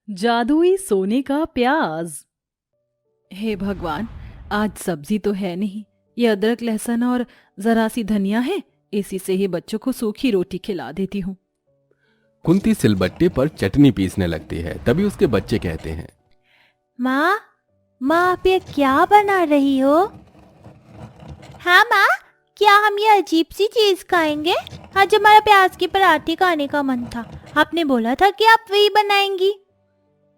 जादुई सोने का प्याज। हे भगवान, आज सब्जी तो है नहीं। ये अदरक लहसुन और जरा सी धनिया है, इसी से ही बच्चों को सूखी रोटी खिला देती हूँ। कुंती सिलबट्टे पर चटनी पीसने लगती है। तभी उसके बच्चे कहते हैं, माँ, माँ आप ये क्या बना रही हो? हाँ माँ, क्या हम ये अजीब सी चीज खाएंगे? आज हमारा प्याज के पराठे खाने का मन था। आपने बोला था कि आप वही बनाएंगी।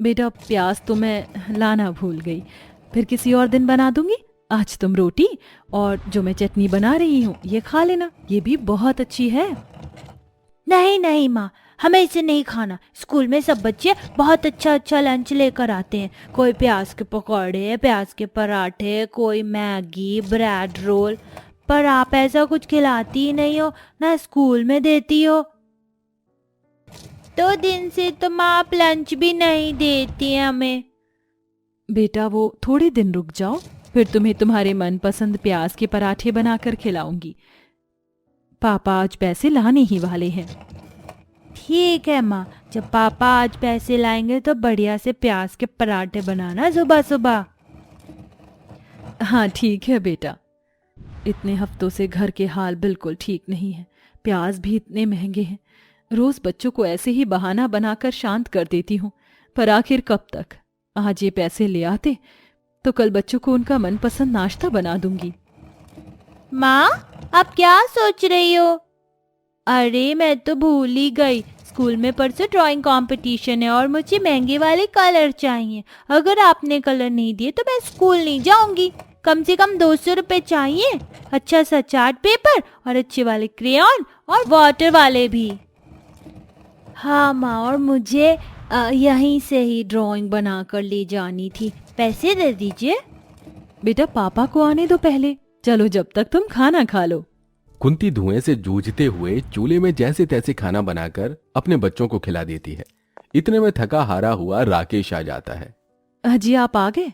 बेटा, प्याज तो मैं लाना भूल गई, फिर किसी और दिन बना दूंगी। आज तुम रोटी और जो मैं चटनी बना रही हूँ ये खा लेना, ये भी बहुत अच्छी है। नहीं नहीं माँ, हमें इसे नहीं खाना। स्कूल में सब बच्चे बहुत अच्छा अच्छा लंच लेकर आते हैं। कोई प्याज के पकौड़े, प्याज के पराठे, कोई मैगी, ब्रेड रोल, पर आप ऐसा कुछ खिलाती ही नहीं हो, ना स्कूल में देती हो। 2 दिन से तो माँ आप लंच भी नहीं देती हैं हमें। बेटा, वो थोड़े दिन रुक जाओ, फिर तुम्हें तुम्हारे मनपसंद प्याज के पराठे बनाकर खिलाऊंगी। पापा आज पैसे लाने ही वाले हैं। ठीक है माँ, जब पापा आज पैसे लाएंगे तो बढ़िया से प्याज के पराठे बनाना सुबह सुबह। हाँ ठीक है बेटा। इतने हफ्तों से घर के हाल बिल्कुल ठीक नहीं है। प्याज भी इतने महंगे हैं। रोज बच्चों को ऐसे ही बहाना बनाकर शांत कर देती हूँ, पर आखिर कब तक। आज ये पैसे ले आते तो कल बच्चों को उनका मनपसंद नाश्ता बना दूंगी। माँ, आप क्या सोच रही हो? अरे मैं तो भूल ही गई, स्कूल में परसों ड्राइंग कंपटीशन है और मुझे महंगे वाले कलर चाहिए। अगर आपने कलर नहीं दिए तो मैं स्कूल नहीं जाऊंगी। कम से कम 200 रुपए चाहिए। अच्छा सा चार्ट पेपर और अच्छे वाले क्रेयॉन और वाटर वाले भी। हाँ माँ, और मुझे यहीं से ही ड्राइंग बनाकर ले जानी थी। पैसे दे दीजिए। बेटा, पापा को आने दो पहले। चलो, जब तक तुम खाना खा लो। कुंती धुएं से जूझते हुए चूल्हे में जैसे तैसे खाना बनाकर अपने बच्चों को खिला देती है। इतने में थका हारा हुआ राकेश आ जाता है। अजी, आप आ गए?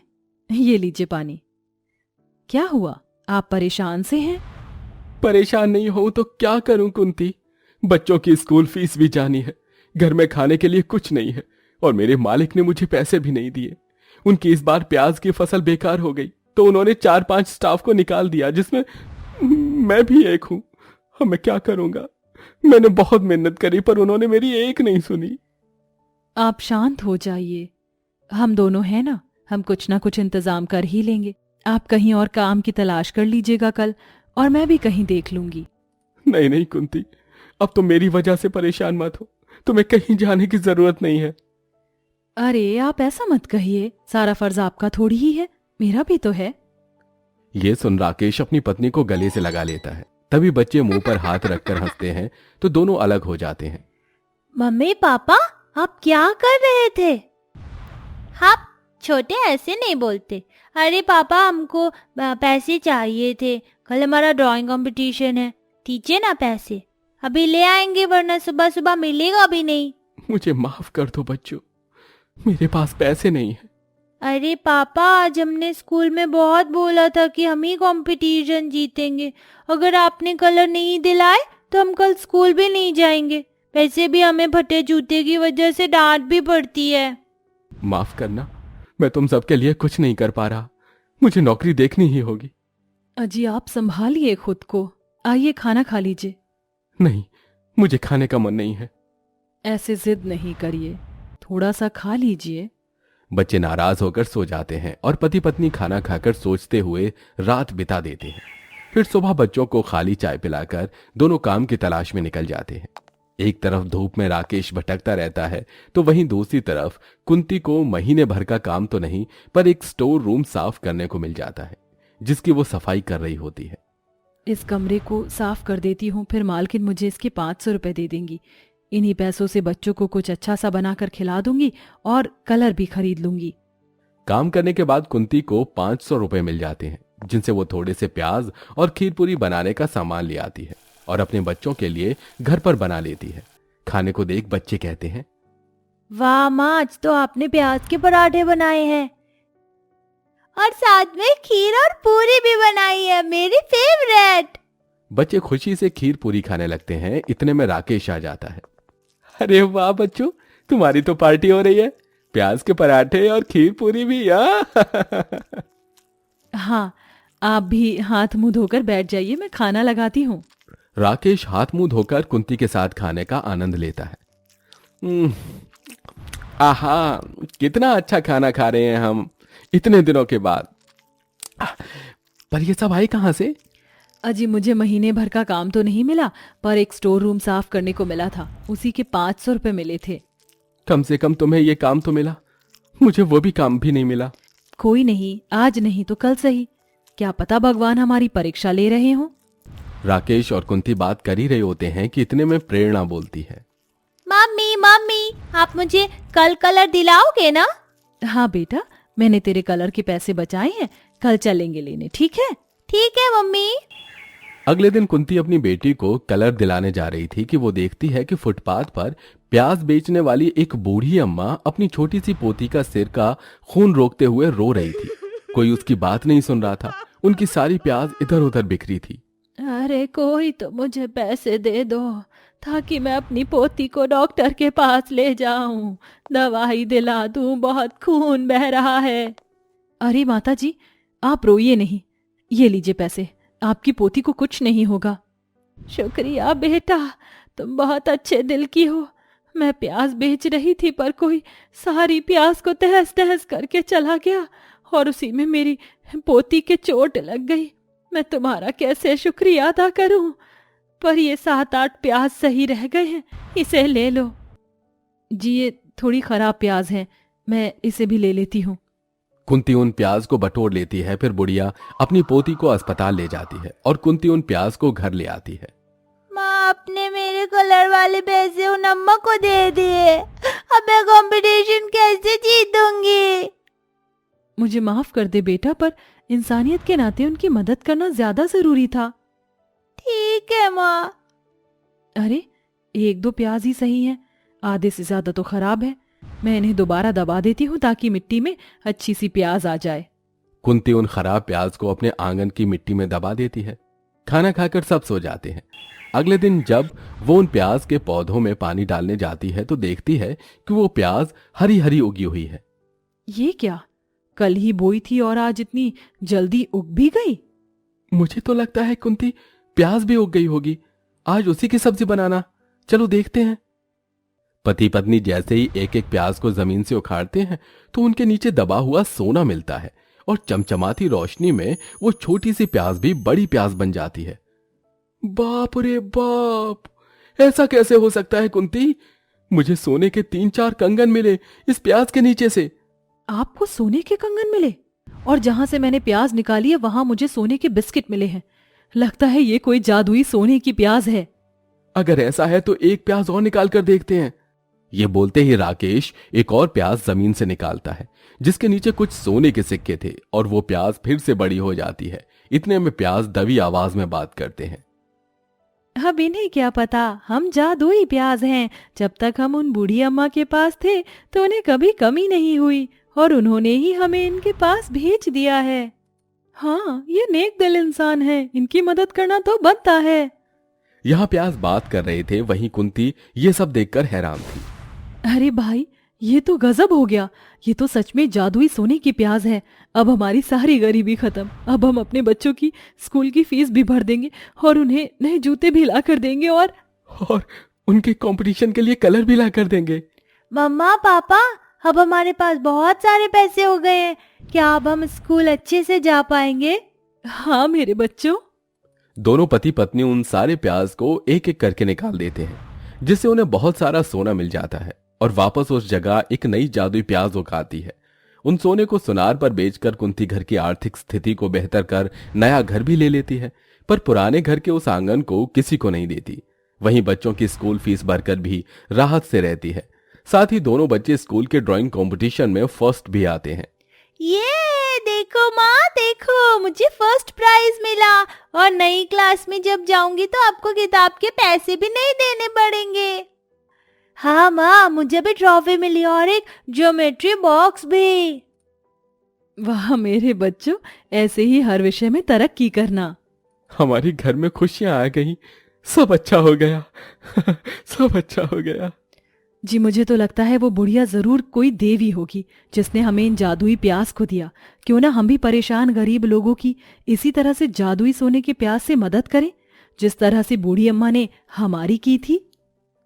ये लीजिए पानी। क्या हुआ, आप परेशान से हैं? परेशान नहीं हो तो क्या करूं कुंती, बच्चों की स्कूल फीस भी जानी है, घर में खाने के लिए कुछ नहीं है और मेरे मालिक ने मुझे पैसे भी नहीं दिए। उनकी इस बार प्याज की फसल बेकार हो गई तो उन्होंने 4-5 स्टाफ को निकाल दिया, जिसमें मैं भी एक हूं। अब मैं क्या करूंगा? मैंने बहुत मेहनत करी पर उन्होंने मेरी एक नहीं सुनी। आप शांत हो जाइए, हम दोनों हैं ना, हम कुछ ना कुछ इंतजाम कर ही लेंगे। आप कहीं और काम की तलाश कर लीजिएगा कल, और मैं भी कहीं देख लूंगी। नहीं नहीं कुंती, अब तो मेरी वजह से परेशान मत हो। तुम्हें कहीं जाने की जरूरत नहीं है। अरे आप ऐसा मत कहिए, सारा फर्ज आपका थोड़ी ही है, मेरा भी तो है। ये सुन राकेश अपनी पत्नी को गले से लगा लेता है। तभी बच्चे मुंह पर हाथ रखकर हंसते हैं तो दोनों अलग हो जाते हैं। मम्मी पापा, आप क्या कर रहे थे? आप छोटे ऐसे नहीं बोलते। अरे पापा, हमको पैसे चाहिए थे, कल हमारा ड्राइंग कंपटीशन है। दीजिए ना पैसे, अभी ले आएंगे वरना सुबह सुबह मिलेगा भी नहीं। मुझे माफ कर दो बच्चों, मेरे पास पैसे नहीं है। अरे पापा, आज हमने स्कूल में बहुत बोला था कि हम ही कंपटीशन जीतेंगे। अगर आपने कलर नहीं दिलाए तो हम कल स्कूल भी नहीं जाएंगे। वैसे भी हमें फटे जूते की वजह से डांट भी पड़ती है। माफ करना, मैं तुम सबके लिए कुछ नहीं कर पा रहा। मुझे नौकरी देखनी ही होगी। अजी, आप संभालिए खुद को। आइए खाना खा लीजिए। नहीं, मुझे खाने का मन नहीं है। ऐसे जिद नहीं करिए, थोड़ा सा खा लीजिए। बच्चे नाराज होकर सो जाते हैं और पति पत्नी खाना खाकर सोचते हुए रात बिता देते हैं। फिर सुबह बच्चों को खाली चाय पिलाकर दोनों काम की तलाश में निकल जाते हैं। एक तरफ धूप में राकेश भटकता रहता है तो वहीं दूसरी तरफ कुंती को महीने भर का काम तो नहीं पर एक स्टोर रूम साफ करने को मिल जाता है, जिसकी वो सफाई कर रही होती है। इस कमरे को साफ कर देती हूँ, फिर मालकिन मुझे इसके 500 रुपए दे देंगी। इन्हीं पैसों से बच्चों को कुछ अच्छा सा बनाकर खिला दूंगी और कलर भी खरीद लूंगी। काम करने के बाद कुंती को 500 रुपए मिल जाते हैं, जिनसे वो थोड़े से प्याज और खीर पूरी बनाने का सामान ले आती है और अपने बच्चों के लिए घर पर बना लेती है। खाने को देख बच्चे कहते हैं, वाह माँ, आज तो आपने प्याज के पराठे बनाए हैं और साथ में खीर और पूरी भी बनाई है, मेरी फेवरेट। बच्चे खुशी से खीर पूरी खाने लगते हैं। इतने में राकेश आ जाता है। अरे वाह बच्चों, तुम्हारी तो पार्टी हो रही है। प्याज के पराठे और खीर पूरी भी। हाँ, आप भी हाथ मुंह धोकर बैठ जाइए, मैं खाना लगाती हूँ। राकेश हाथ मुंह धोकर कुंती के साथ खाने का आनंद लेता है। आहा, कितना अच्छा खाना खा रहे हैं हम इतने दिनों के बाद। पर ये सब आई कहां से? अजी, मुझे महीने भर का काम तो नहीं मिला, पर एक स्टोर रूम साफ करने को मिला था, उसी के 500 रुपए मिले थे। कम से कम तुम्हें ये काम तो मिला, मुझे वो भी काम भी नहीं मिला। कोई नहीं, आज नहीं तो कल सही, क्या पता भगवान हमारी परीक्षा ले रहे हों। राकेश और कुंती बात कर ही रहे होते हैं कि इतने में प्रेरणा बोलती है। मम्मी मम्मी, आप मुझे कल कलर दिलाओगे ना? हाँ बेटा, मैंने तेरे कलर के पैसे बचाए हैं, कल चलेंगे लेने, ठीक है? ठीक है मम्मी। अगले दिन कुंती अपनी बेटी को कलर दिलाने जा रही थी कि वो देखती है कि फुटपाथ पर प्याज बेचने वाली एक बूढ़ी अम्मा अपनी छोटी सी पोती का सिर का खून रोकते हुए रो रही थी। कोई उसकी बात नहीं सुन रहा था, उनकी सारी प्याज इधर उधर बिखरी थी। अरे कोई तो मुझे पैसे दे दो, ताकि मैं अपनी पोती को डॉक्टर के पास ले जाऊं, दवाई दिला दूं, बहुत खून बह रहा है। अरे माता जी, आप रोइए नहीं, ये लीजिए पैसे, आपकी पोती को कुछ नहीं होगा। शुक्रिया बेटा, तुम बहुत अच्छे दिल की हो। मैं प्याज बेच रही थी, पर कोई सारी प्याज को तहस तहस करके चला गया और उसी में मेरी पोती के चोट लग गई। मैं तुम्हारा कैसे शुक्रिया अदा करूं? पर ये 7-8 प्याज सही रह गए हैं, इसे ले लो। जी, ये थोड़ी खराब प्याज है, मैं इसे भी ले लेती हूँ। कुंती उन प्याज को बटोर लेती है। फिर बुढ़िया अपनी पोती को अस्पताल ले जाती है और कुंती उन प्याज को घर ले आती है। माँ, आपने मेरे कलर वाले पैसे उन अम्मा को दे दिए, अब मैं कंपटीशन कैसे जीतूंगी? मुझे माफ कर दे बेटा, पर इंसानियत के नाते उनकी मदद करना ज्यादा जरूरी था। ठीक है माँ। अरे, 1-2 प्याज ही सही हैं, आधे से ज्यादा तो खराब है। मैं इन्हें दोबारा दबा देती हूँ ताकि मिट्टी में अच्छी सी प्याज आ जाए। कुंती उन खराब प्याज को अपने आंगन की मिट्टी में दबा देती है। खाना खाकर सब सो जाते हैं। अगले दिन जब वो उन प्याज के पौधों में पानी डालने जाती है तो देखती है कि वो प्याज हरी हरी उगी हुई है। ये क्या, कल ही बोई थी और आज इतनी जल्दी उग भी गई? मुझे तो लगता है कुंती, प्याज भी उग गई होगी। आज उसी की सब्जी बनाना, चलो देखते हैं। पति पत्नी जैसे ही एक एक प्याज को जमीन से उखाड़ते हैं तो उनके नीचे दबा हुआ सोना मिलता है और चमचमाती रोशनी में वो छोटी सी प्याज भी बड़ी प्याज बन जाती है। बाप रे बाप, ऐसा कैसे हो सकता है कुंती? मुझे सोने के 3-4 कंगन मिले इस प्याज के नीचे से। आपको सोने के कंगन मिले? और जहां से मैंने प्याज निकाली है वहां मुझे सोने के बिस्किट मिले हैं। लगता है ये कोई जादुई सोने की प्याज है। अगर ऐसा है तो एक प्याज और निकाल कर देखते हैं। ये बोलते ही राकेश एक और प्याज जमीन से निकालता है जिसके नीचे कुछ सोने के सिक्के थे और वो प्याज फिर से बड़ी हो जाती है। इतने में प्याज दबी आवाज में बात करते हैं। अब इन्हें क्या पता हम जादुई प्याज हैं। जब तक हम उन बूढ़ी अम्मा के पास थे तो उन्हें कभी कमी नहीं हुई और उन्होंने ही हमें इनके पास भेज दिया है। हाँ, ये नेक दिल इंसान है, इनकी मदद करना तो बनता है। यहाँ प्याज बात कर रहे थे, वहीं कुंती ये सब देखकर हैरान थी। अरे भाई, ये तो गजब हो गया, ये तो सच में जादुई सोने की प्याज है। अब हमारी सारी गरीबी खत्म। अब हम अपने बच्चों की स्कूल की फीस भी भर देंगे और उन्हें नए जूते भी ला कर देंगे और उनके कंपटीशन के लिए कलर भी ला कर देंगे। मम्मा पापा, अब हमारे पास बहुत सारे पैसे हो गए हैं, क्या अब हम स्कूल अच्छे से जा पाएंगे? हाँ मेरे बच्चों। दोनों पति पत्नी उन सारे प्याज को एक एक करके निकाल देते हैं जिससे उन्हें बहुत सारा सोना मिल जाता है और वापस उस जगह एक नई जादुई प्याज उगाती है। उन सोने को सुनार पर बेचकर कुंती घर की आर्थिक स्थिति को बेहतर कर नया घर भी ले लेती है, पर पुराने घर के उस आंगन को किसी को नहीं देती। वहीं बच्चों की स्कूल फीस भरकर भी राहत से रहती है। साथ ही दोनों बच्चे स्कूल के ड्राइंग कंपटीशन में फर्स्ट भी आते हैं। ये देखो माँ, देखो मुझे फर्स्ट प्राइज मिला और नई क्लास में जब जाऊंगी तो आपको किताब के पैसे भी नहीं देने पड़ेंगे। हाँ माँ, मुझे भी ट्रॉफी मिली और एक ज्योमेट्री बॉक्स भी। वाह मेरे बच्चों, ऐसे ही हर विषय में तरक्की करना। हमारे घर में खुशियां आ गई, सब अच्छा हो गया सब अच्छा हो गया। जी मुझे तो लगता है वो बुढ़िया जरूर कोई देवी होगी जिसने हमें इन जादुई प्यास को दिया। क्यों ना हम भी परेशान गरीब लोगों की इसी तरह से जादुई सोने के प्यास से मदद करें, जिस तरह से बूढ़ी अम्मा ने हमारी की थी।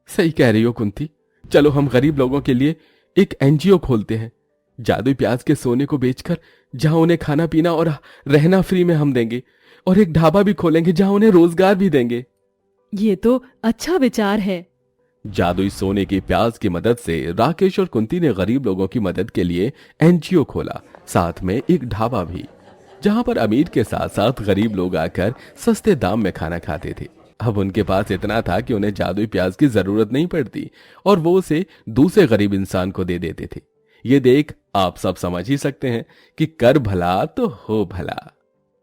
सही कह रही हो कुंती, चलो हम गरीब लोगों के लिए एक एनजीओ खोलते हैं। जादुई प्याज के सोने को बेचकर जहां उन्हें खाना पीना और रहना फ्री में हम देंगे, और एक ढाबा भी खोलेंगे जहां उन्हें रोजगार भी देंगे। ये तो अच्छा विचार है। जादुई सोने की प्याज की मदद से राकेश और कुंती ने गरीब लोगों की मदद के लिए एनजीओ खोला, साथ में एक ढाबा भी, जहां पर अमीर के साथ साथ गरीब लोग आकर सस्ते दाम में खाना खाते थे। अब उनके पास इतना था कि उन्हें जादुई प्याज की जरूरत नहीं पड़ती और वो उसे दूसरे गरीब इंसान को दे देते थे। ये देख आप सब समझ ही सकते हैं कि कर भला तो हो भला।